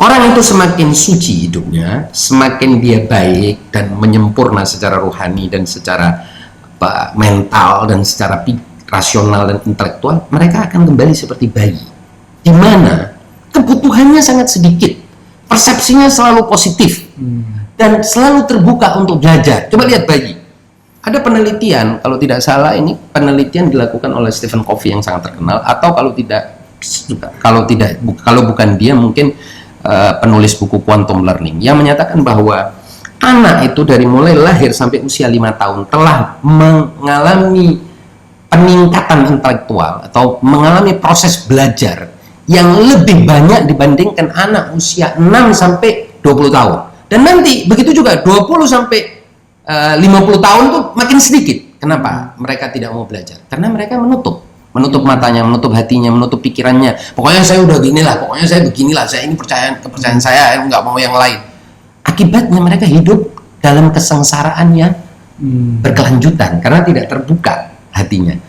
Orang itu semakin suci hidupnya, semakin dia baik dan menyempurna secara rohani dan secara mental dan secara rasional dan intelektual, mereka akan kembali seperti bayi, di mana kebutuhannya sangat sedikit, persepsinya selalu positif, dan selalu terbuka untuk belajar. Coba lihat bayi. Ada penelitian, kalau tidak salah ini penelitian dilakukan oleh Stephen Covey yang sangat terkenal, atau kalau bukan dia mungkin penulis buku Quantum Learning, yang menyatakan bahwa anak itu dari mulai lahir sampai usia 5 tahun telah mengalami peningkatan intelektual atau mengalami proses belajar yang lebih banyak dibandingkan anak usia 6 sampai 20 tahun. Dan nanti begitu juga 20 sampai 50 tahun tuh makin sedikit. Kenapa? Mereka tidak mau belajar. Karena mereka menutup matanya, menutup hatinya, menutup pikirannya. Pokoknya saya udah ginilah, pokoknya saya beginilah, saya ini kepercayaan saya, nggak mau yang lain. Akibatnya mereka hidup dalam kesengsaraan yang berkelanjutan karena tidak terbuka hatinya.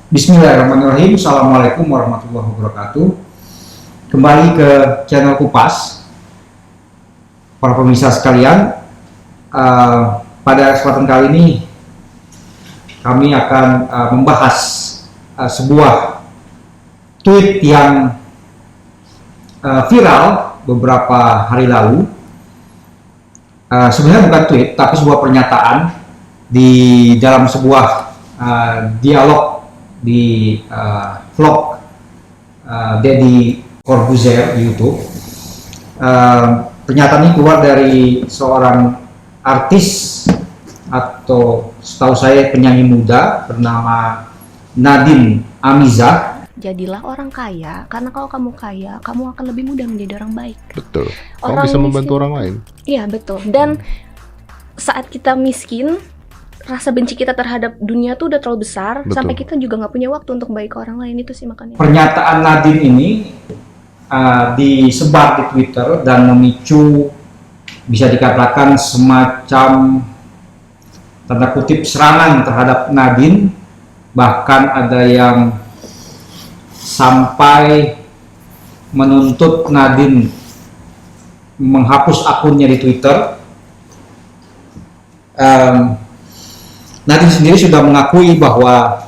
Bismillahirrahmanirrahim. Assalamualaikum warahmatullahi wabarakatuh. Kembali ke channel Kupas, para pemirsa sekalian. Pada kesempatan kali ini kami akan membahas sebuah tweet yang viral beberapa hari lalu. Sebenarnya bukan tweet, tapi sebuah pernyataan di dalam sebuah dialog di vlog Deddy Corbuzier di YouTube. Pernyataan ini keluar dari seorang artis atau setahu saya penyanyi muda bernama Nadine Amizah. Jadilah orang kaya, karena kalau kamu kaya, kamu akan lebih mudah menjadi orang baik. Betul. Kamu bisa membantu orang lain. Iya, betul. Dan saat kita miskin, rasa benci kita terhadap dunia tuh udah terlalu besar. Betul. Sampai kita juga nggak punya waktu untuk baik ke orang lain. Itu sih makanya. Pernyataan Nadine ini disebar di Twitter dan memicu, bisa dikatakan semacam tanda kutip serangan terhadap Nadine. Bahkan ada yang sampai menuntut Nadine menghapus akunnya di Twitter. Nadine sendiri sudah mengakui bahwa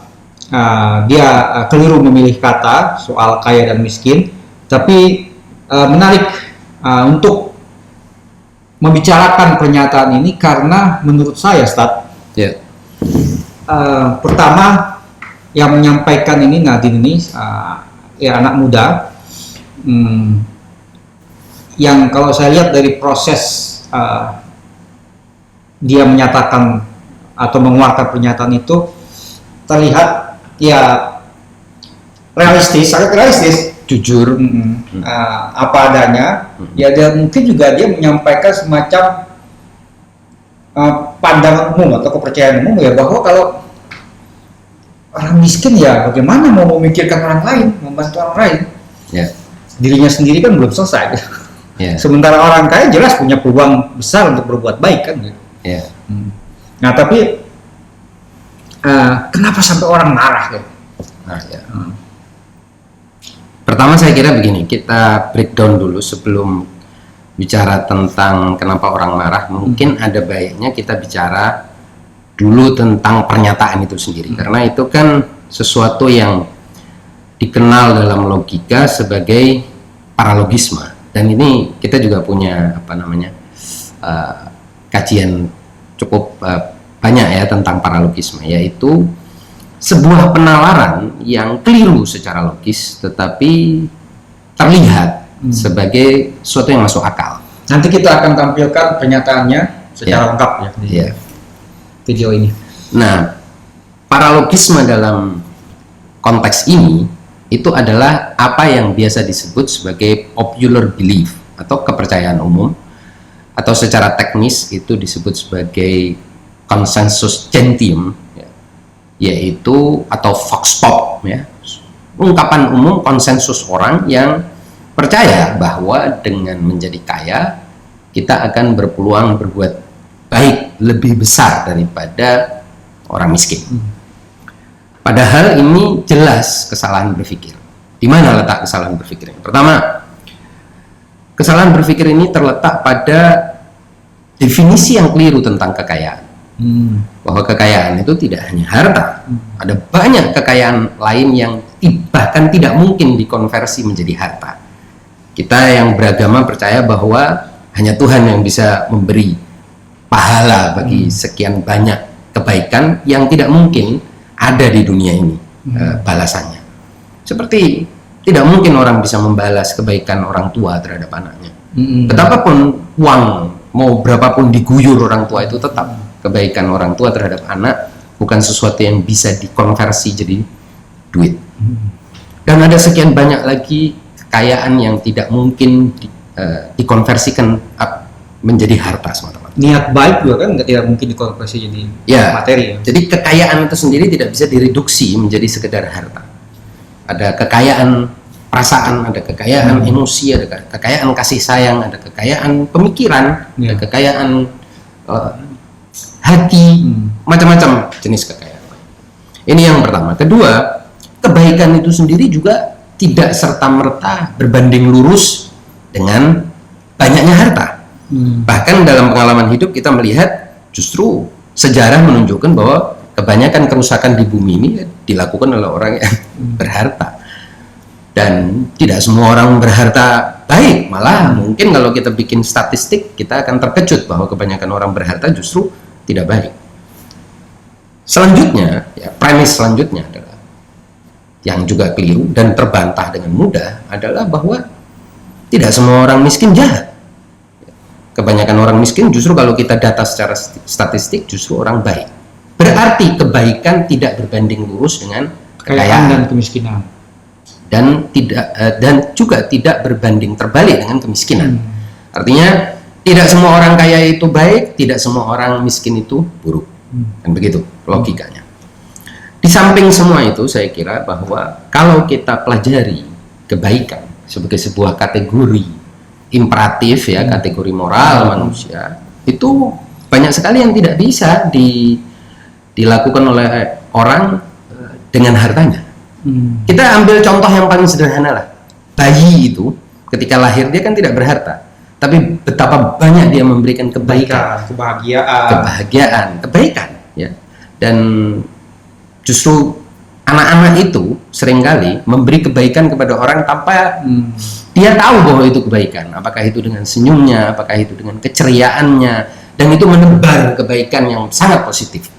dia keliru memilih kata soal kaya dan miskin, tapi menarik untuk membicarakan pernyataan ini karena menurut saya, Ustadz, pertama yang menyampaikan ini Nadine ini ya anak muda, yang kalau saya lihat dari proses dia menyatakan atau mengeluarkan pernyataan itu terlihat ya realistis, sangat realistis, jujur, apa adanya. Ya, dan mungkin juga dia menyampaikan semacam pandangan umum atau kepercayaan umum ya, bahwa kalau orang miskin ya bagaimana mau memikirkan orang lain, membantu orang lain, dirinya sendiri kan belum selesai. Sementara orang kaya jelas punya peluang besar untuk berbuat baik kan. Nah, tapi kenapa sampai orang marah gitu? Pertama saya kira begini, kita breakdown dulu sebelum bicara tentang kenapa orang marah. Mungkin ada baiknya kita bicara dulu tentang pernyataan itu sendiri, karena itu kan sesuatu yang dikenal dalam logika sebagai paralogisme, dan ini kita juga punya kajian cukup banyak ya tentang paralogisme, yaitu sebuah penalaran yang keliru secara logis tetapi terlihat sebagai sesuatu yang masuk akal. Nanti kita akan tampilkan pernyataannya secara lengkap ya. Video ini. Nah, paralogisme dalam konteks ini itu adalah apa yang biasa disebut sebagai popular belief atau kepercayaan umum, atau secara teknis itu disebut sebagai konsensus gentium, yaitu atau vox pop ya, ungkapan umum konsensus orang yang percaya bahwa dengan menjadi kaya kita akan berpeluang berbuat baik lebih besar daripada orang miskin. Padahal ini jelas kesalahan berpikir. Di mana letak kesalahan berpikir? Pertama, kesalahan berpikir ini terletak pada definisi yang keliru tentang kekayaan. Bahwa kekayaan itu tidak hanya harta, ada banyak kekayaan lain yang bahkan tidak mungkin dikonversi menjadi harta. Kita yang beragama percaya bahwa hanya Tuhan yang bisa memberi pahala bagi sekian banyak kebaikan yang tidak mungkin ada di dunia ini balasannya. Seperti tidak mungkin orang bisa membalas kebaikan orang tua terhadap anaknya. Betapapun uang, mau berapapun diguyur orang tua, itu tetap kebaikan orang tua terhadap anak bukan sesuatu yang bisa dikonversi jadi duit. Dan ada sekian banyak lagi kekayaan yang tidak mungkin dikonversikan menjadi harta semata-mata. Niat baik juga kan tidak mungkin dikonversi jadi materi ya. Jadi kekayaan itu sendiri tidak bisa direduksi menjadi sekedar harta. Ada kekayaan perasaan, ada kekayaan emosi, ada kekayaan kasih sayang, ada kekayaan pemikiran, ada kekayaan hati, macam-macam jenis kekayaan. Ini yang pertama. Kedua, kebaikan itu sendiri juga tidak serta-merta berbanding lurus dengan banyaknya harta. Bahkan dalam pengalaman hidup kita melihat justru sejarah menunjukkan bahwa kebanyakan kerusakan di bumi ini dilakukan oleh orang yang berharta. Dan tidak semua orang berharta baik, malah mungkin kalau kita bikin statistik kita akan terkejut bahwa kebanyakan orang berharta justru tidak baik. Selanjutnya, premis selanjutnya adalah yang juga keliru dan terbantah dengan mudah adalah bahwa tidak semua orang miskin jahat. Kebanyakan orang miskin justru kalau kita data secara statistik justru orang baik. Berarti kebaikan tidak berbanding lurus dengan kekayaan dan kemiskinan. Dan juga tidak berbanding terbalik dengan kemiskinan. Artinya tidak semua orang kaya itu baik, tidak semua orang miskin itu buruk. Kan begitu logikanya. Di samping semua itu saya kira bahwa kalau kita pelajari kebaikan sebagai sebuah kategori imperatif ya, kategori moral manusia, itu banyak sekali yang tidak bisa dilakukan oleh orang dengan hartanya. Kita ambil contoh yang paling sederhana lah. Bayi itu ketika lahir dia kan tidak berharta, tapi betapa banyak dia memberikan kebaikan, kebahagiaan, kebaikan ya. Dan justru anak-anak itu seringkali memberi kebaikan kepada orang tanpa dia tahu bahwa itu kebaikan. Apakah itu dengan senyumnya, apakah itu dengan keceriaannya, dan itu menebar kebaikan yang sangat positif.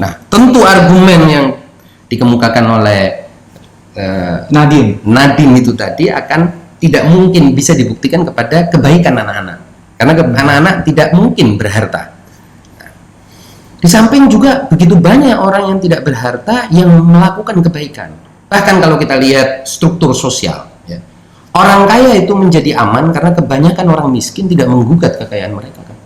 Nah, tentu argumen yang dikemukakan oleh Nadine itu tadi akan tidak mungkin bisa dibuktikan kepada kebaikan anak-anak, karena anak-anak tidak mungkin berharta. Di samping juga begitu banyak orang yang tidak berharta yang melakukan kebaikan. Bahkan kalau kita lihat struktur sosial ya, orang kaya itu menjadi aman karena kebanyakan orang miskin tidak menggugat kekayaan mereka kan.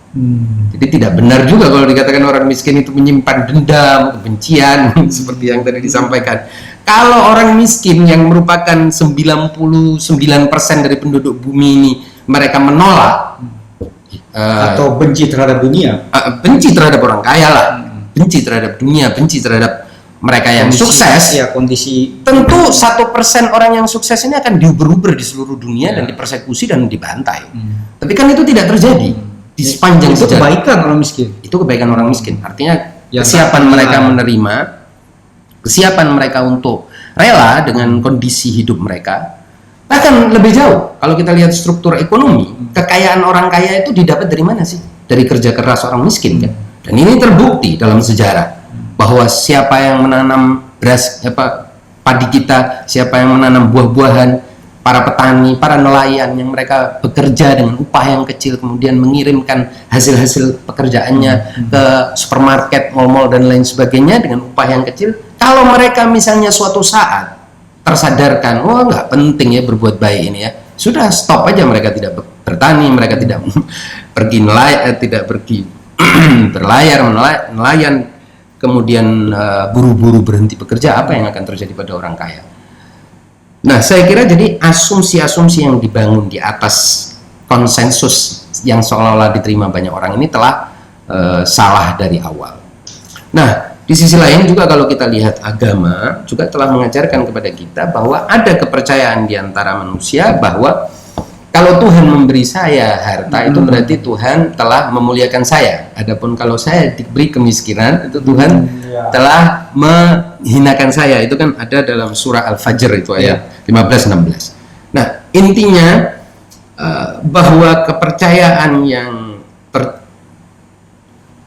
Jadi tidak benar juga kalau dikatakan orang miskin itu menyimpan dendam, kebencian seperti yang tadi disampaikan. Kalau orang miskin yang merupakan 99% dari penduduk bumi ini mereka menolak atau benci terhadap dunia, benci terhadap orang kaya lah, benci terhadap dunia, benci terhadap mereka yang sukses, ya kondisi. Tentu 1% orang yang sukses ini akan diuber-uber di seluruh dunia dan dipersekusi dan dibantai. Tapi kan itu tidak terjadi di sepanjang itu sejarah. Kebaikan orang miskin. Itu kebaikan orang miskin. Artinya kesiapan mereka menerima, kesiapan mereka untuk rela dengan kondisi hidup mereka. Bahkan lebih jauh, kalau kita lihat struktur ekonomi, kekayaan orang kaya itu didapat dari mana sih? Dari kerja keras orang miskin kan? Dan ini terbukti dalam sejarah bahwa siapa yang menanam padi kita, siapa yang menanam buah-buahan, para petani, para nelayan yang mereka bekerja dengan upah yang kecil kemudian mengirimkan hasil-hasil pekerjaannya ke supermarket, mal-mal dan lain sebagainya dengan upah yang kecil. Kalau mereka misalnya suatu saat tersadarkan, wah nggak penting ya berbuat baik ini ya, sudah stop aja, mereka tidak bertani, mereka tidak pergi berlayar, nelayan, kemudian buru-buru berhenti bekerja, apa yang akan terjadi pada orang kaya? Nah, saya kira jadi asumsi-asumsi yang dibangun di atas konsensus yang seolah-olah diterima banyak orang ini telah salah dari awal. Nah, di sisi lain juga kalau kita lihat agama juga telah mengajarkan kepada kita bahwa ada kepercayaan di antara manusia bahwa kalau Tuhan memberi saya harta itu berarti Tuhan telah memuliakan saya. Adapun kalau saya diberi kemiskinan itu Tuhan telah menghinakan saya. Itu kan ada dalam surah Al-Fajr itu ayat 15-16. Nah, intinya bahwa kepercayaan yang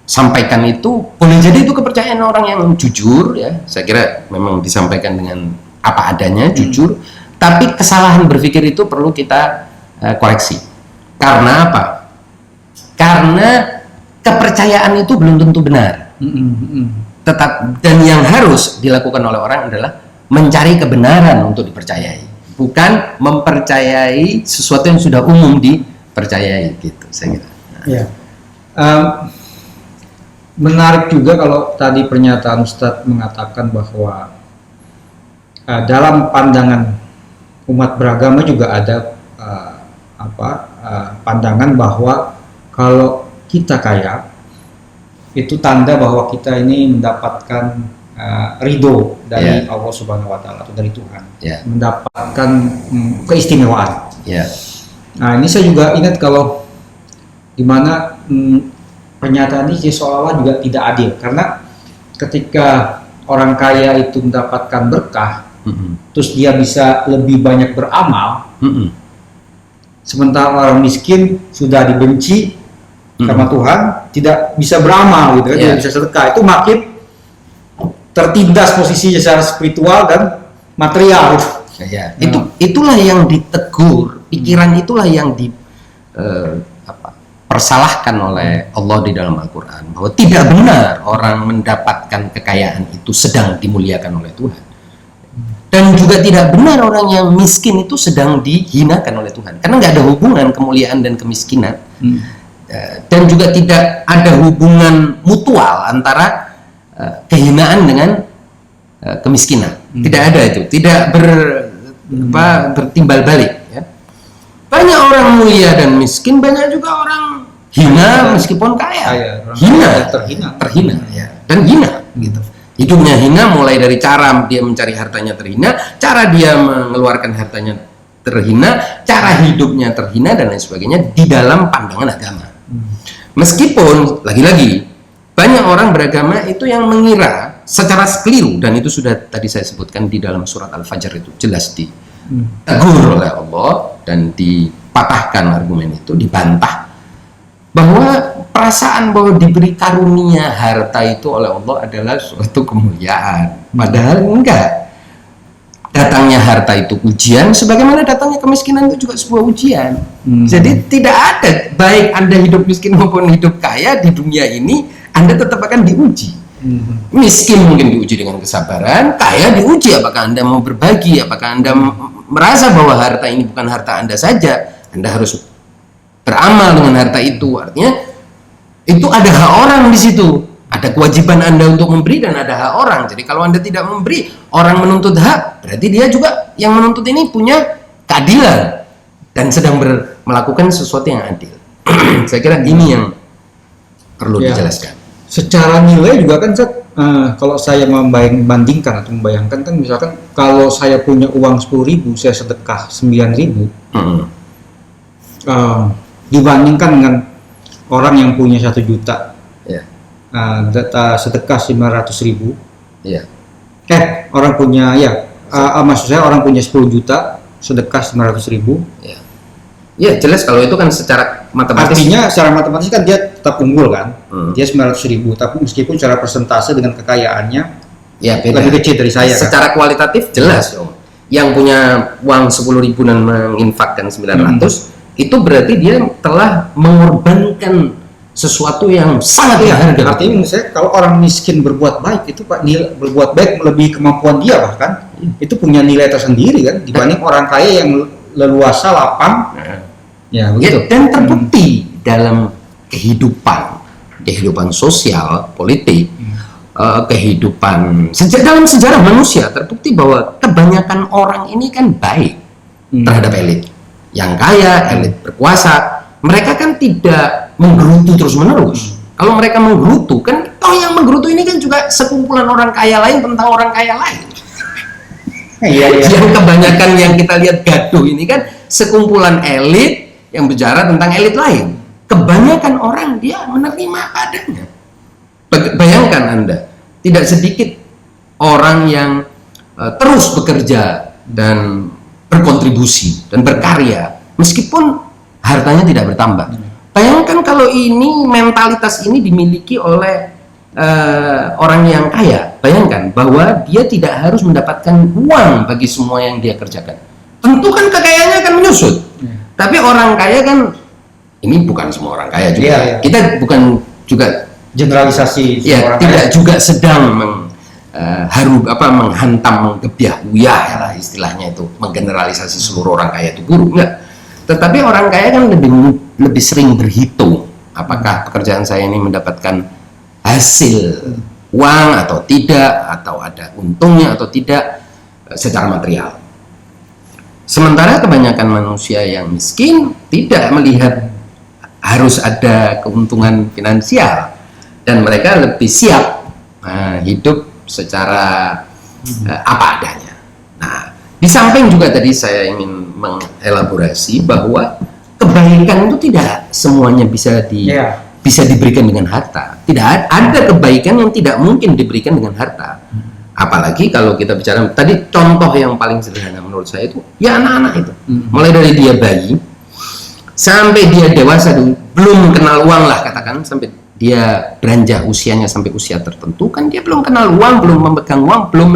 sampaikan itu boleh jadi itu kepercayaan orang yang jujur, ya. Saya kira memang disampaikan dengan apa adanya, jujur. Tapi kesalahan berpikir itu perlu kita koreksi. Karena apa? Karena kepercayaan itu belum tentu benar. Tetap, dan yang harus dilakukan oleh orang adalah mencari kebenaran untuk dipercayai, bukan mempercayai sesuatu yang sudah umum dipercayai, gitu saya kira. Ya. Menarik juga kalau tadi pernyataan Ustadz mengatakan bahwa dalam pandangan umat beragama juga ada pandangan bahwa kalau kita kaya itu tanda bahwa kita ini mendapatkan ridho dari Allah Subhanahu Wa Taala atau dari Tuhan, mendapatkan keistimewaan. Nah, ini saya juga ingat kalau dimana pernyataan ini seolah-olah juga tidak adil, karena ketika orang kaya itu mendapatkan berkah, terus dia bisa lebih banyak beramal, sementara orang miskin sudah dibenci sama Tuhan, tidak bisa beramal gitu kan, tidak bisa sedekah, itu makin tertindas posisinya secara spiritual dan material gitu. Itulah yang ditegur, pikiran itulah yang persalahkan oleh Allah di dalam Al-Quran, bahwa tidak benar orang mendapatkan kekayaan itu sedang dimuliakan oleh Tuhan, dan juga tidak benar orang yang miskin itu sedang dihinakan oleh Tuhan, karena nggak ada hubungan kemuliaan dan kemiskinan. Dan juga tidak ada hubungan mutual antara kehinaan dengan kemiskinan. Tidak ada itu, tidak bertimbal balik. Ya. Banyak orang mulia dan miskin, banyak juga orang hina meskipun kaya. Terhina, ya. Dan hina, gitu. Hidupnya hina, mulai dari cara dia mencari hartanya terhina, cara dia mengeluarkan hartanya terhina, cara hidupnya terhina, dan lain sebagainya di dalam pandangan agama. Meskipun lagi-lagi banyak orang beragama itu yang mengira secara keliru, dan itu sudah tadi saya sebutkan di dalam surat Al-Fajr, itu jelas ditegur oleh Allah dan dipatahkan argumen itu, dibantah, bahwa perasaan bahwa diberi karunia harta itu oleh Allah adalah suatu kemuliaan, padahal enggak. Datangnya harta itu ujian, sebagaimana datangnya kemiskinan itu juga sebuah ujian. Jadi tidak ada, baik Anda hidup miskin maupun hidup kaya di dunia ini, Anda tetap akan diuji. Miskin mungkin diuji dengan kesabaran, kaya diuji apakah Anda mau berbagi, apakah Anda merasa bahwa harta ini bukan harta Anda saja, Anda harus beramal dengan harta itu. Artinya itu ada hak orang di situ. Ada kewajiban Anda untuk memberi dan ada hak orang. Jadi kalau Anda tidak memberi, orang menuntut hak, berarti dia juga yang menuntut ini punya keadilan dan sedang melakukan sesuatu yang adil. Saya kira ini yang perlu dijelaskan. Secara nilai juga kan, kalau saya membandingkan atau membayangkan kan, misalkan kalau saya punya uang 10.000, saya sedekah 9.000, dibandingkan dengan orang yang punya 1 juta. Data sedekah 500.000. Orang punya maksud saya orang punya 10 juta sedekah 500.000. Ya jelas kalau itu kan secara matematis. Artinya secara matematis kan dia tetap unggul kan. Dia 900.000, tapi meskipun secara persentase dengan kekayaannya beda, lebih kecil dari saya. Secara kualitatif jelas dong. Yang punya uang 10.000 dan menginfakkan 900, itu berarti dia telah mengorbankan sesuatu yang sangat berharga. Artinya menurut saya kalau orang miskin berbuat baik itu berbuat baik melebihi kemampuan dia, bahkan itu punya nilai tersendiri kan dibanding orang kaya yang leluasa, lapang. Begitu. Dan terbukti dalam kehidupan sosial, politik, kehidupan. Dalam sejarah manusia terbukti bahwa kebanyakan orang ini kan baik terhadap elit yang kaya, elit berkuasa. Mereka kan tidak menggerutu terus-menerus. Kalau mereka menggerutu, kan toh yang menggerutu ini kan juga sekumpulan orang kaya lain tentang orang kaya lain. Yang kebanyakan yang kita lihat gaduh ini kan sekumpulan elit yang bicara tentang elit lain. Kebanyakan orang dia menerima padanya. Bayangkan Anda, tidak sedikit orang yang terus bekerja dan berkontribusi dan berkarya meskipun hartanya tidak bertambah. Bayangkan kalau ini mentalitas ini dimiliki oleh orang yang kaya. Bayangkan bahwa dia tidak harus mendapatkan uang bagi semua yang dia kerjakan. Tentu kan kekayaannya akan menyusut. Tapi orang kaya kan, ini bukan semua orang kaya juga. Kita bukan juga generalisasi. Ya, tidak kaya juga sedang menghantam, menggebyah-uyah ya lah istilahnya itu, menggeneralisasi seluruh orang kaya itu buruk, enggak. Tetapi orang kaya kan lebih sering berhitung apakah pekerjaan saya ini mendapatkan hasil uang atau tidak, atau ada untungnya atau tidak secara material. Sementara kebanyakan manusia yang miskin tidak melihat harus ada keuntungan finansial dan mereka lebih siap hidup secara apa adanya. Nah, di samping juga tadi saya ingin mengelaborasi bahwa kebaikan itu tidak semuanya bisa diberikan dengan harta. Tidak ada kebaikan yang tidak mungkin diberikan dengan harta. Apalagi kalau kita bicara tadi, contoh yang paling sederhana menurut saya itu ya anak-anak itu. Mulai dari dia bayi sampai dia dewasa, belum kenal uang lah katakan, sampai dia beranjak usianya sampai usia tertentu, kan dia belum kenal uang, belum memegang uang, belum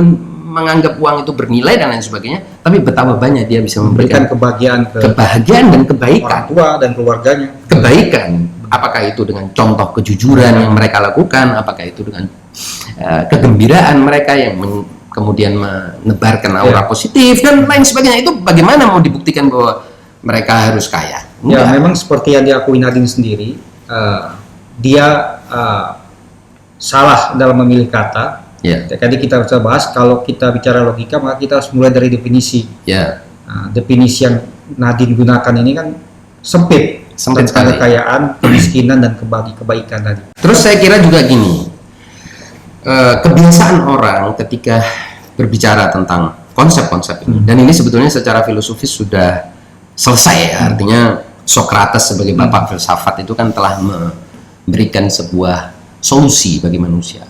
menganggap uang itu bernilai dan lain sebagainya. Tapi betapa banyak dia bisa memberikan kebahagiaan dan kebaikan orang tua dan keluarganya. Kebaikan, apakah itu dengan contoh kejujuran yang mereka lakukan, apakah itu dengan kegembiraan mereka yang kemudian menebarkan aura positif dan lain sebagainya. Itu bagaimana mau dibuktikan bahwa mereka harus kaya? Ya, memang seperti yang diakui Nadine sendiri, dia salah dalam memilih kata. Tadi kita bisa bahas, kalau kita bicara logika maka kita harus mulai dari definisi. Definisi yang Nadine gunakan ini kan sempit tentang kekayaan, kemiskinan dan kebaikan tadi. Terus saya kira juga gini, kebiasaan orang ketika berbicara tentang konsep-konsep ini, dan ini sebetulnya secara filosofis sudah selesai ya, artinya Socrates sebagai bapak filsafat itu kan telah memberikan sebuah solusi bagi manusia.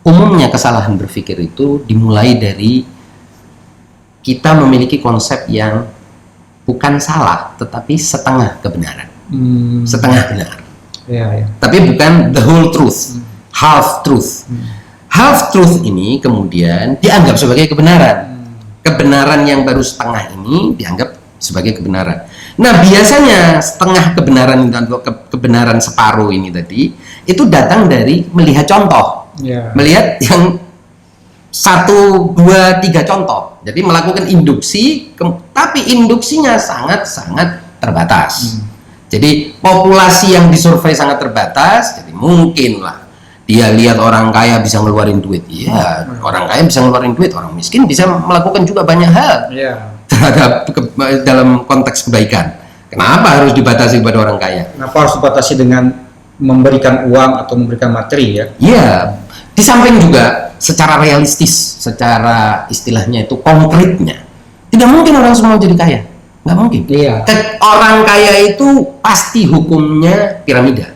Umumnya kesalahan berpikir itu dimulai dari kita memiliki konsep yang bukan salah tetapi setengah kebenaran, setengah benar, tapi bukan the whole truth, half truth. Half truth ini kemudian dianggap sebagai kebenaran. Kebenaran yang baru setengah ini dianggap sebagai kebenaran. Nah, biasanya setengah kebenaran dan kebenaran separuh ini tadi itu datang dari melihat contoh. Melihat yang 1, 2, 3 contoh. Jadi melakukan induksi, tapi induksinya sangat-sangat terbatas. Jadi populasi yang disurvei sangat terbatas, jadi mungkin lah dia lihat orang kaya bisa ngeluarin duit. Iya, orang kaya bisa ngeluarin duit, orang miskin bisa melakukan juga banyak hal terhadap dalam konteks kebaikan. Kenapa harus dibatasi kepada orang kaya? Kenapa harus dibatasi dengan memberikan uang atau memberikan materi ya? Iya, di samping juga secara realistis, secara istilahnya itu konkretnya, tidak mungkin orang semua jadi kaya, nggak mungkin. Orang kaya itu pasti hukumnya piramida.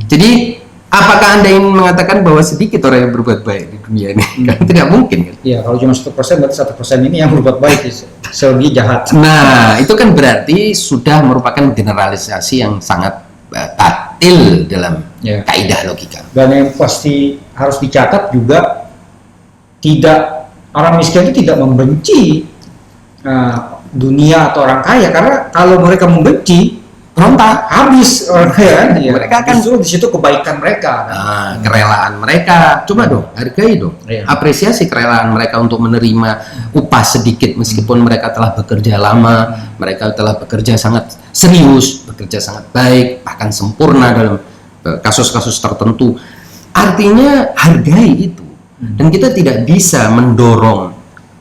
Jadi apakah Anda ingin mengatakan bahwa sedikit orang yang berbuat baik di dunia ini? Kan tidak mungkin kan? Iya, kalau cuma 1%, berarti 1% ini yang berbuat baik, selebih jahat. Nah, itu kan berarti sudah merupakan generalisasi yang sangat batil dalam kaidah logika. Dan yang pasti harus dicatat juga, tidak, orang miskin itu tidak membenci dunia atau orang kaya, karena kalau mereka membenci, berontak, habis orang kaya. Mereka akan justru di situ kebaikan mereka, kerelaan mereka. Coba dong, hargai dong, apresiasi kerelaan mereka untuk menerima upah sedikit meskipun mereka telah bekerja lama, mereka telah bekerja sangat serius, bekerja sangat baik, bahkan sempurna dalam kasus-kasus tertentu. Artinya hargai itu. Dan kita tidak bisa mendorong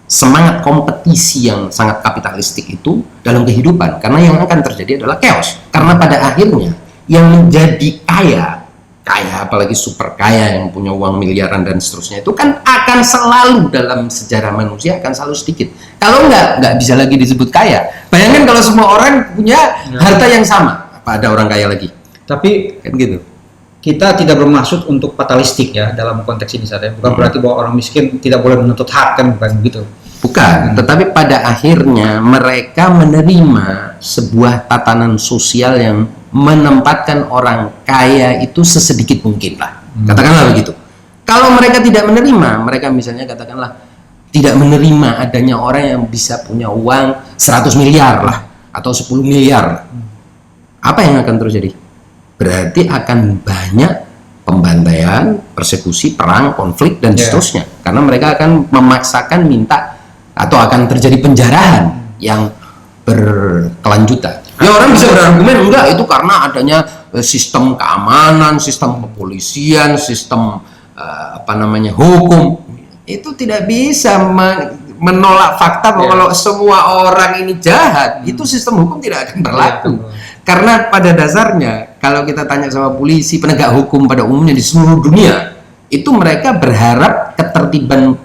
semangat kompetisi yang sangat kapitalistik itu dalam kehidupan, karena yang akan terjadi adalah chaos. Karena pada akhirnya yang menjadi kaya apalagi super kaya yang punya uang miliaran dan seterusnya itu kan akan selalu dalam sejarah manusia akan selalu sedikit. Kalau nggak bisa lagi disebut kaya. Bayangkan kalau semua orang punya harta yang sama, apa ada orang kaya lagi? Tapi Kan gitu. kita tidak bermaksud untuk fatalistik ya dalam konteks ini saja. Bukan berarti bahwa orang miskin tidak boleh menuntut hak, kan bukan begitu. Bukan, tetapi pada akhirnya mereka menerima sebuah tatanan sosial yang menempatkan orang kaya itu sesedikit mungkin lah. Katakanlah begitu. Kalau mereka tidak menerima, mereka misalnya katakanlah tidak menerima adanya orang yang bisa punya uang 100 miliar lah atau 10 miliar. Apa yang akan terjadi? Berarti akan banyak pembantaian, persekusi, perang, konflik dan seterusnya. Karena mereka akan memaksakan minta atau akan terjadi penjarahan yang berkelanjutan. Ya orang bisa berargumen enggak itu karena adanya sistem keamanan, sistem kepolisian, sistem hukum. Itu tidak bisa menolak fakta bahwa kalau semua orang ini jahat, itu sistem hukum tidak akan berlaku. Karena pada dasarnya kalau kita tanya sama polisi, penegak hukum pada umumnya di seluruh dunia, itu mereka berharap ketertiban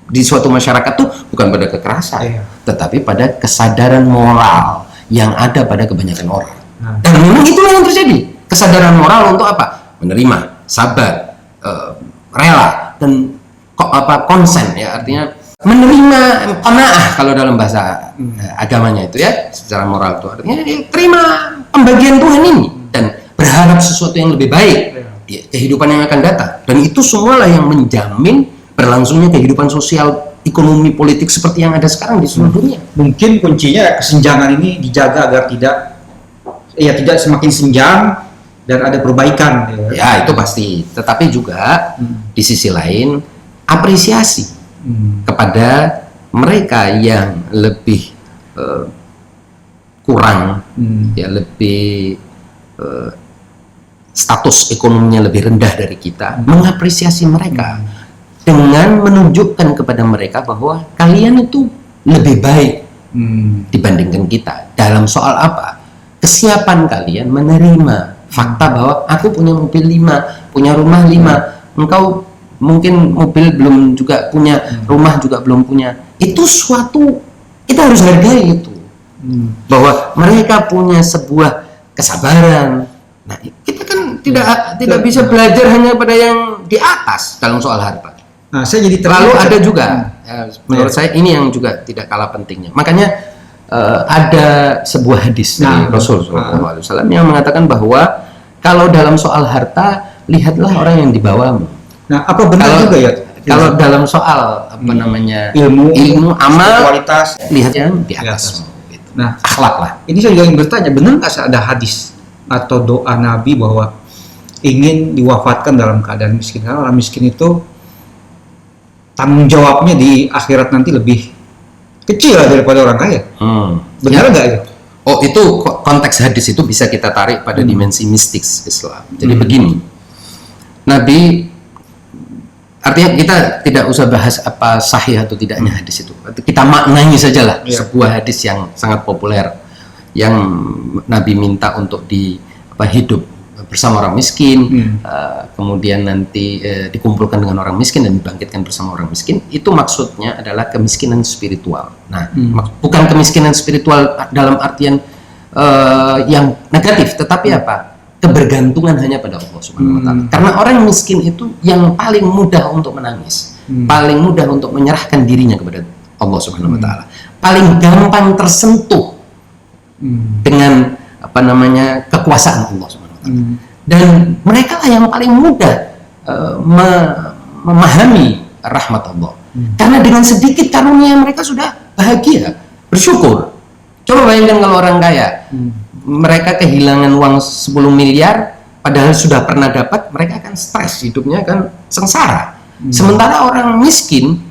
di suatu masyarakat tuh bukan pada kekerasan, tetapi pada kesadaran moral yang ada pada kebanyakan orang. Dan memang itulah yang terjadi. Kesadaran moral untuk apa? Menerima, sabar, rela, dan konsen ya, artinya menerima qanaah kalau dalam bahasa agamanya itu ya, secara moral itu artinya terima pembagian Tuhan ini dan berharap sesuatu yang lebih baik di kehidupan yang akan datang. Dan itu semualah yang menjamin berlangsungnya kehidupan sosial, ekonomi, politik seperti yang ada sekarang di seluruh dunia. Mungkin kuncinya kesenjangan ini dijaga agar tidak semakin senjang dan ada perbaikan. Ya itu pasti. Tetapi juga di sisi lain apresiasi kepada mereka yang lebih kurang, ya lebih status ekonominya lebih rendah dari kita, mengapresiasi mereka dengan menunjukkan kepada mereka bahwa kalian itu lebih baik dibandingkan kita. Dalam soal apa? Kesiapan kalian menerima fakta bahwa aku punya mobil 5, punya rumah 5, engkau mungkin mobil belum juga punya, rumah juga belum punya. Itu suatu, kita harus hargai itu. Bahwa mereka punya sebuah kesabaran. Nah, kita kan tidak bisa belajar hanya pada yang di atas dalam soal harta. Nah, saya jadi lalu ada juga menurut saya ini yang juga tidak kalah pentingnya. Makanya ada sebuah hadis dari Rasulullah SAW yang mengatakan bahwa kalau dalam soal harta lihatlah orang yang di bawahmu. Nah, apa benar juga ya? Kalau dalam soal ilmu, amal, kualitas, lihat yang di atas. Gitu. Nah, akhlak lah. Ini saya juga ingin bertanya, benar nggak ada hadis atau doa Nabi bahwa ingin diwafatkan dalam keadaan miskin? Karena orang miskin itu tanggung jawabnya di akhirat nanti lebih kecil daripada orang kaya. Benar nggak ya? Oh, itu konteks hadis itu bisa kita tarik pada dimensi mistik Islam. Jadi begini, Nabi, artinya kita tidak usah bahas apa sahih atau tidaknya hadis itu. Kita maknai sajalah sebuah hadis yang sangat populer yang Nabi minta untuk hidup bersama orang miskin, kemudian nanti dikumpulkan dengan orang miskin dan dibangkitkan bersama orang miskin. Itu maksudnya adalah kemiskinan spiritual. Nah, bukan kemiskinan spiritual dalam artian yang negatif, tetapi apa? Kebergantungan hanya pada Allah Subhanahu wa Ta'ala. Karena orang miskin itu yang paling mudah untuk menangis, paling mudah untuk menyerahkan dirinya kepada Allah Subhanahu wa Ta'ala, paling gampang tersentuh dengan kekuasaan Allah Subhanahu wa Ta'ala. Dan mereka lah yang paling mudah memahami rahmat Allah. Karena dengan sedikit karunia mereka sudah bahagia, bersyukur. Coba bayangkan kalau orang kaya, mereka kehilangan uang 10 miliar, padahal sudah pernah dapat, mereka akan stres, hidupnya akan sengsara. Sementara orang miskin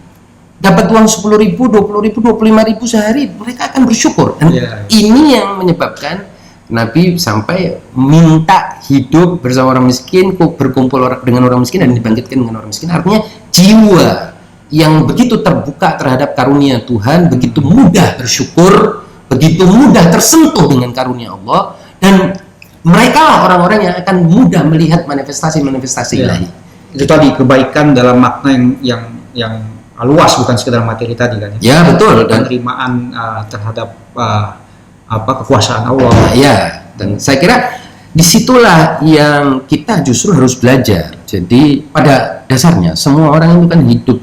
dapat uang 10.000, 20.000, 25.000 sehari, mereka akan bersyukur. Dan ini yang menyebabkan Nabi sampai minta hidup bersama orang miskin, berkumpul dengan orang miskin dan dibangkitkan dengan orang miskin. Artinya jiwa yang begitu terbuka terhadap karunia Tuhan, begitu mudah bersyukur, begitu mudah tersentuh dengan karunia Allah, dan mereka lah orang-orang yang akan mudah melihat manifestasi-manifestasi ilahi. Itu tadi kebaikan dalam makna yang luas, bukan sekedar materi tadi kan. Ya, betul. Dan penerimaan terhadap kekuasaan Allah. Ya, dan saya kira disitulah yang kita justru harus belajar. Jadi pada dasarnya semua orang itu kan hidup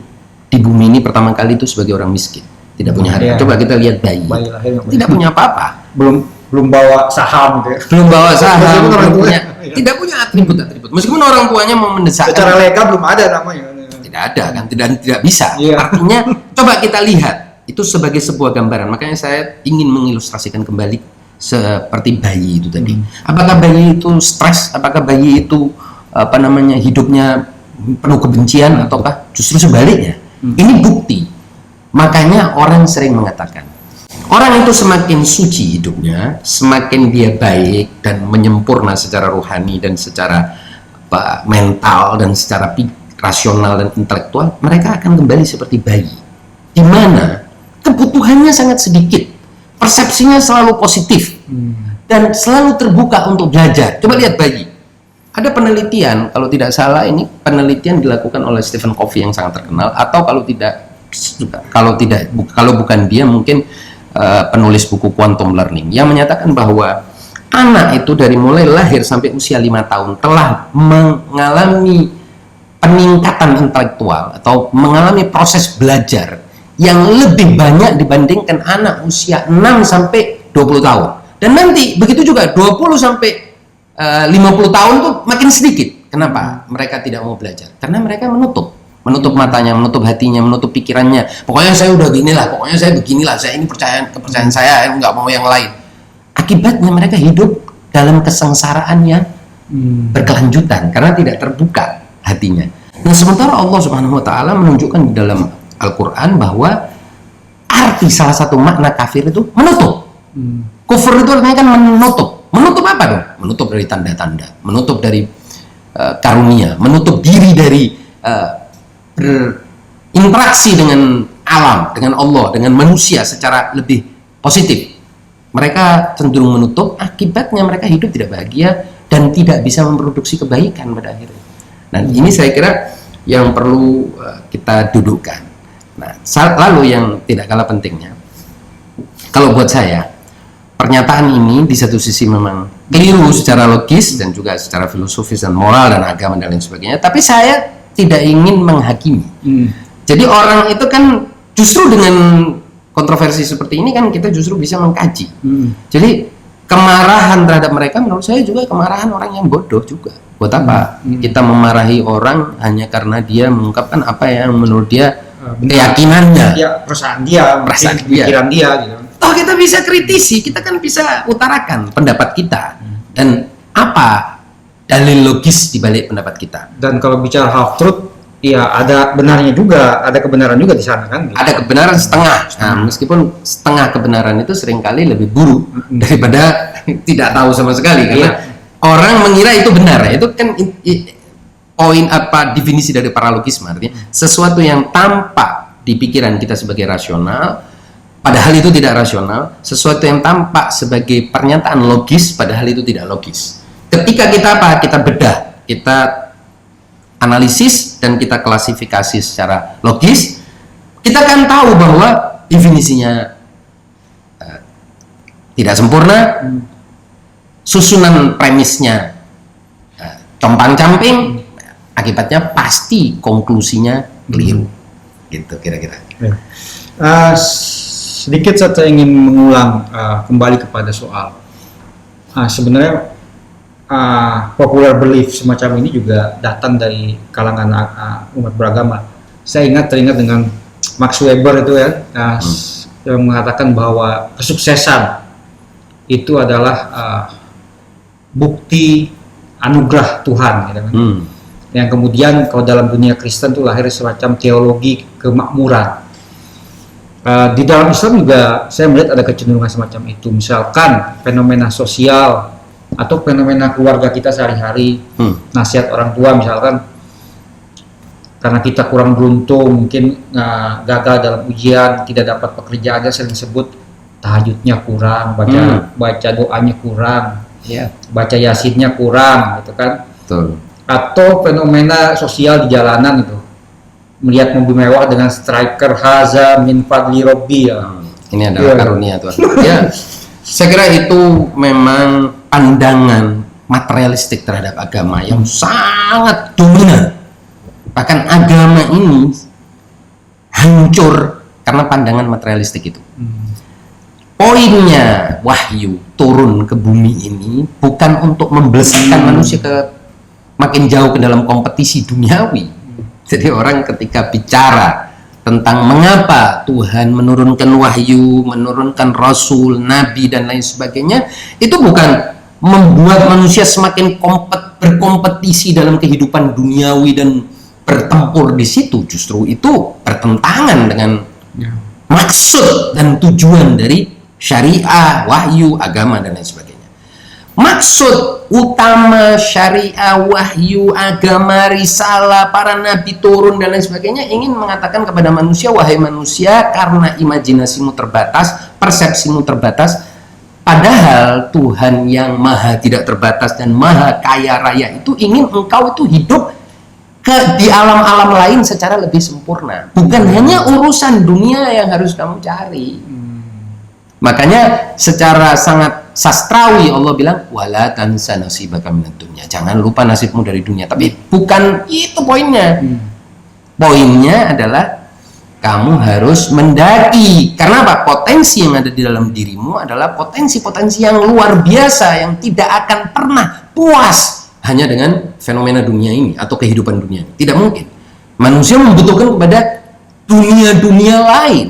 di bumi ini pertama kali itu sebagai orang miskin, tidak punya harta. Coba kita lihat bayi tidak punya apa-apa, belum bawa saham gitu ya. Belum bawa saham, tidak punya atribut. Meskipun orang tuanya mau mendesak, secara legal belum ada namanya. Tidak ada kan, tidak bisa. Iya. Artinya coba kita lihat itu sebagai sebuah gambaran. Makanya saya ingin mengilustrasikan kembali seperti bayi itu tadi. Apakah bayi itu stres? Apakah bayi itu hidupnya penuh kebencian ataukah justru sebaliknya? Ini bukti. Makanya orang sering mengatakan, orang itu semakin suci hidupnya, semakin dia baik dan menyempurna secara rohani dan secara mental dan secara rasional dan intelektual, mereka akan kembali seperti bayi, di mana kebutuhannya sangat sedikit, persepsinya selalu positif dan selalu terbuka untuk belajar. Coba lihat bayi. Ada penelitian, kalau tidak salah ini penelitian dilakukan oleh Stephen Covey yang sangat terkenal, atau kalau bukan dia mungkin penulis buku Quantum Learning, yang menyatakan bahwa anak itu dari mulai lahir sampai usia 5 tahun telah mengalami peningkatan intelektual atau mengalami proses belajar yang lebih banyak dibandingkan anak usia 6 sampai 20 tahun. Dan nanti begitu juga 20 sampai 50 tahun tuh makin sedikit. Kenapa? Mereka tidak mau belajar. Karena mereka menutup matanya, menutup hatinya, menutup pikirannya. Pokoknya saya udah pokoknya saya beginilah, saya ini kepercayaan saya, nggak mau yang lain. Akibatnya mereka hidup dalam kesengsaraan yang berkelanjutan karena tidak terbuka hatinya. Nah, sementara Allah Subhanahu wa taala menunjukkan di dalam Al-Qur'an bahwa arti salah satu makna kafir itu menutup. Kufur itu artinya kan menutup. Menutup apa dong? Menutup dari tanda-tanda, menutup dari karunia, menutup diri dari berinteraksi dengan alam, dengan Allah, dengan manusia secara lebih positif. Mereka cenderung menutup, akibatnya mereka hidup tidak bahagia dan tidak bisa memproduksi kebaikan pada akhirnya. Nah, ini saya kira yang perlu kita dudukkan. Nah, lalu yang tidak kalah pentingnya, kalau buat saya, pernyataan ini di satu sisi memang keliru secara logis dan juga secara filosofis dan moral dan agama dan lain sebagainya, tapi saya tidak ingin menghakimi. Jadi orang itu kan justru dengan kontroversi seperti ini kan kita justru bisa mengkaji. Jadi kemarahan terhadap mereka menurut saya juga kemarahan orang yang bodoh juga. Buat apa kita memarahi orang hanya karena dia mengungkapkan apa yang menurut dia keyakinannya, perasaan dia, pikiran dia gitu. Toh kita bisa kritisi, kita kan bisa utarakan pendapat kita dan apa dalil logis di balik pendapat kita. Dan kalau bicara half truth, ya ada benarnya juga, ada kebenaran juga di sana kan. Gitu. Ada kebenaran setengah. Nah, meskipun setengah kebenaran itu seringkali lebih buruk daripada tidak tahu sama sekali karena orang mengira itu benar. Itu kan poin definisi dari paralogisme, artinya sesuatu yang tampak di pikiran kita sebagai rasional padahal itu tidak rasional, sesuatu yang tampak sebagai pernyataan logis padahal itu tidak logis. Ketika kita bedah, kita analisis dan kita klasifikasi secara logis, kita akan tahu bahwa definisinya tidak sempurna, susunan premisnya compang-camping, akibatnya pasti konklusinya keliru. Gitu kira-kira. Sedikit saya ingin mengulang kembali kepada soal sebenarnya popular belief semacam ini juga datang dari kalangan umat beragama. Saya teringat dengan Max Weber itu ya, yang mengatakan bahwa kesuksesan itu adalah bukti anugerah Tuhan, gitu kan. Yang kemudian kalau dalam dunia Kristen itu lahir semacam teologi kemakmuran. Di dalam Islam juga saya melihat ada kecenderungan semacam itu. Misalkan fenomena sosial atau fenomena keluarga kita sehari-hari, nasihat orang tua misalkan, karena kita kurang beruntung, mungkin gagal dalam ujian, tidak dapat pekerjaan, sering disebut tahajudnya kurang, baca doanya kurang, baca yasinnya kurang, gitu kan. Betul. Atau fenomena sosial di jalanan itu, melihat mobil mewah dengan striker haza min fadli robbi ya. Ini adalah karunia Tuhan. Ya, saya kira itu memang pandangan materialistik terhadap agama yang sangat dominan. Bahkan agama ini hancur karena pandangan materialistik itu. Poinnya wahyu turun ke bumi ini bukan untuk membesarkan manusia ke makin jauh ke dalam kompetisi duniawi. Jadi orang ketika bicara tentang mengapa Tuhan menurunkan wahyu, menurunkan rasul, nabi dan lain sebagainya, itu bukan membuat manusia semakin berkompetisi dalam kehidupan duniawi dan bertempur di situ. Justru itu bertentangan dengan maksud dan tujuan dari syariah, wahyu, agama dan lain sebagainya. Maksud utama syariah, wahyu, agama, risalah, para nabi turun dan lain sebagainya ingin mengatakan kepada manusia, wahai manusia, karena imajinasimu terbatas, persepsimu terbatas, padahal Tuhan yang maha tidak terbatas dan maha kaya raya itu ingin engkau itu hidup di alam-alam lain secara lebih sempurna. Bukan hanya urusan dunia yang harus kamu cari. Makanya secara sangat sastrawi Allah bilang wala tansa nasibaka minad dunya. Jangan lupa nasibmu dari dunia. Tapi bukan itu poinnya. Poinnya adalah kamu harus mendaki. Karena apa? Potensi yang ada di dalam dirimu adalah potensi-potensi yang luar biasa yang tidak akan pernah puas hanya dengan fenomena dunia ini atau kehidupan dunia ini. Tidak mungkin. Manusia membutuhkan kepada dunia-dunia lain.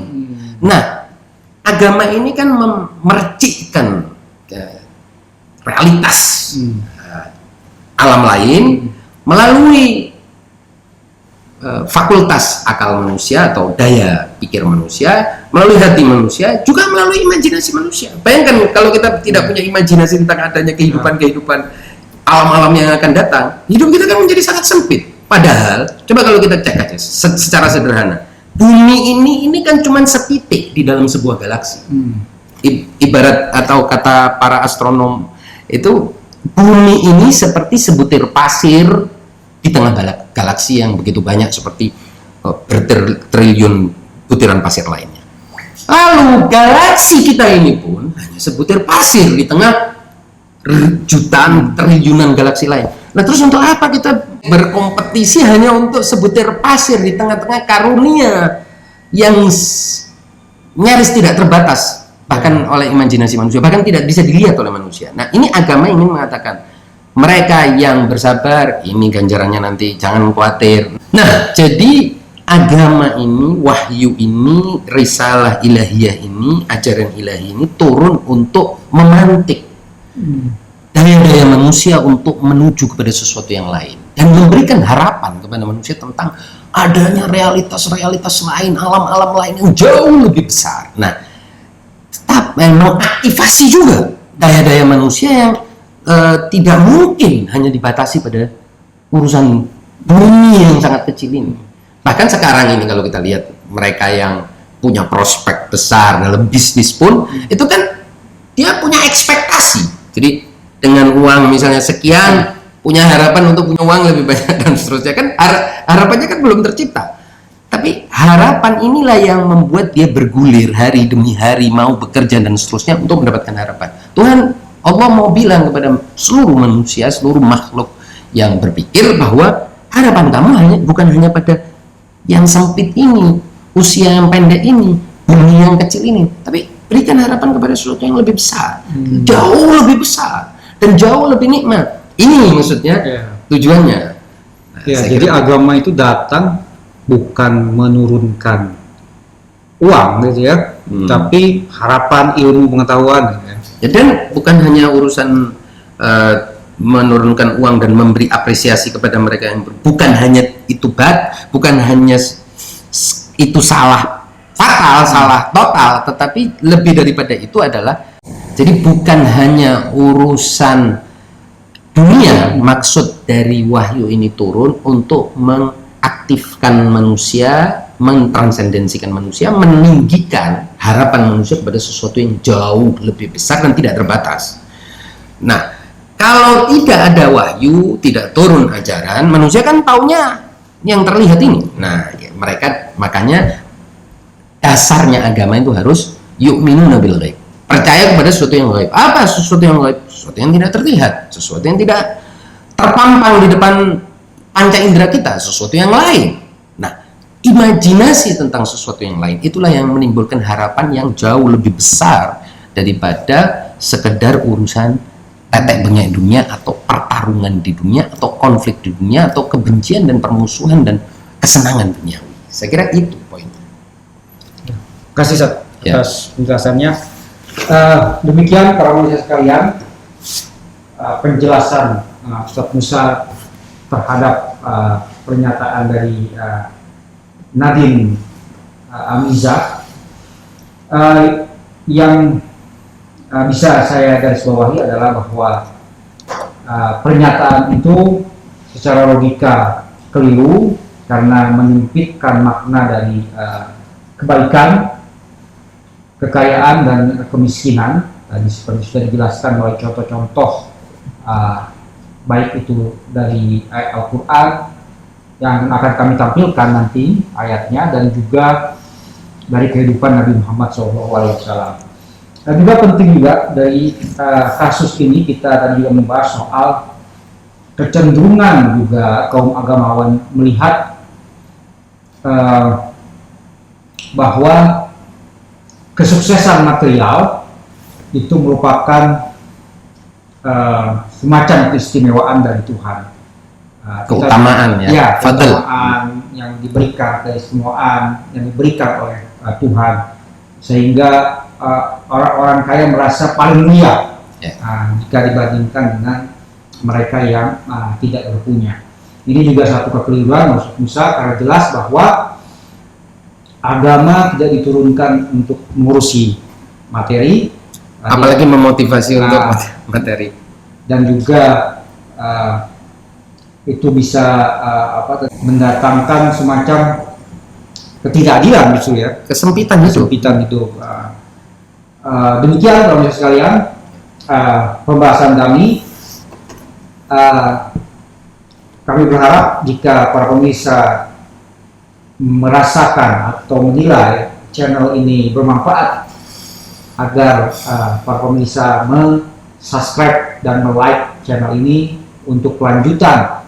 Nah, agama ini kan memercikkan realitas alam lain melalui fakultas akal manusia atau daya pikir manusia, melalui hati manusia, juga melalui imajinasi manusia. Bayangkan kalau kita tidak punya imajinasi tentang adanya kehidupan-kehidupan alam-alam yang akan datang, hidup kita kan menjadi sangat sempit. Padahal, coba kalau kita cek aja secara sederhana, bumi ini kan cuma setitik di dalam sebuah galaksi. Ibarat atau kata para astronom itu, bumi ini seperti sebutir pasir di tengah galaksi yang begitu banyak seperti bertriliun butiran pasir lainnya. Lalu galaksi kita ini pun hanya sebutir pasir di tengah jutaan triliunan galaksi lain. Nah, terus untuk apa kita berkompetisi hanya untuk sebutir pasir di tengah-tengah karunia yang nyaris tidak terbatas bahkan oleh imajinasi manusia, bahkan tidak bisa dilihat oleh manusia. Nah, ini agama ingin mengatakan mereka yang bersabar, ini ganjarannya nanti, jangan khawatir. Nah, jadi agama ini, wahyu ini, risalah ilahiyah ini, ajaran ilahi ini turun untuk memantik daya-daya manusia untuk menuju kepada sesuatu yang lain dan memberikan harapan kepada manusia tentang adanya realitas-realitas lain, alam-alam lain yang jauh lebih besar. Nah, tetap mengaktifasi juga daya-daya manusia yang tidak mungkin hanya dibatasi pada urusan bumi yang sangat kecil ini. Bahkan sekarang ini kalau kita lihat mereka yang punya prospek besar dalam bisnis pun, itu kan dia punya ekspektasi. Jadi dengan uang misalnya sekian, punya harapan untuk punya uang lebih banyak dan seterusnya, kan harapannya kan belum tercipta. Tapi harapan inilah yang membuat dia bergulir hari demi hari, mau bekerja dan seterusnya untuk mendapatkan harapan. Tuhan Allah mau bilang kepada seluruh manusia, seluruh makhluk yang berpikir bahwa harapan kamu bukan hanya pada yang sempit ini, usia yang pendek ini, dunia yang kecil ini, tapi berikan harapan kepada sesuatu yang lebih besar, jauh lebih besar dan jauh lebih nikmat. Ini maksudnya tujuannya. Nah, jadi agama itu datang bukan menurunkan uang gitu ya, tapi harapan, ilmu, pengetahuan. Ya, dan bukan hanya urusan menurunkan uang dan memberi apresiasi kepada mereka yang bukan hanya itu bukan hanya itu salah fatal, salah total, tetapi lebih daripada itu adalah, jadi bukan hanya urusan dunia, maksud dari wahyu ini turun untuk mengaktifkan manusia, mentransendensikan manusia, meninggikan harapan manusia kepada sesuatu yang jauh lebih besar dan tidak terbatas. Nah, kalau tidak ada wahyu, tidak turun ajaran, manusia kan taunya yang terlihat ini. Nah, ya, mereka makanya dasarnya agama itu harus yu'minuna bil ghaib. Percaya kepada sesuatu yang gaib. Apa sesuatu yang gaib? Sesuatu yang tidak terlihat, sesuatu yang tidak terpampang di depan panca indera kita, sesuatu yang lain. Nah, imajinasi tentang sesuatu yang lain itulah yang menimbulkan harapan yang jauh lebih besar daripada sekedar urusan tetek bengek dunia atau pertarungan di dunia atau konflik di dunia atau kebencian dan permusuhan dan kesenangan duniawi. Saya kira itu poinnya. Kasih Ustaz atas penjelasannya. Demikian para pemirsa sekalian, penjelasan Ustaz Musa terhadap pernyataan dari Nadine Amizah. Yang bisa saya garis bawahi adalah bahwa pernyataan itu secara logika keliru karena menyempitkan makna dari kebaikan, kekayaan dan kemiskinan. Tadi seperti sudah dijelaskan melalui contoh-contoh baik itu dari ayat Al-Quran yang akan kami tampilkan nanti ayatnya, dan juga dari kehidupan Nabi Muhammad SAW. Dan juga penting juga dari kasus ini kita tadi juga membahas soal kecenderungan juga kaum agamawan melihat bahwa kesuksesan material itu merupakan semacam keistimewaan dari Tuhan. Keutamaan keutamaan yang diberikan, keistimewaan yang diberikan oleh Tuhan, sehingga orang-orang kaya merasa paling mulia jika dibandingkan dengan mereka yang tidak berpunya. Ini juga satu kekeliruan Ustaz Musa, karena jelas bahwa agama tidak diturunkan untuk mengurusi materi, apalagi memotivasi untuk materi, dan juga itu bisa mendatangkan semacam ketidakadilan gitu ya, kesempitan itu. Demikian teman-teman sekalian pembahasan kami. Kami berharap jika para pemirsa merasakan atau menilai channel ini bermanfaat, agar para pemirsa subscribe dan like channel ini untuk kelanjutan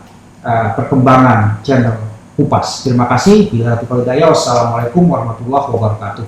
perkembangan channel Kupas. Terima kasih. Wassalamualaikum warahmatullahi wabarakatuh.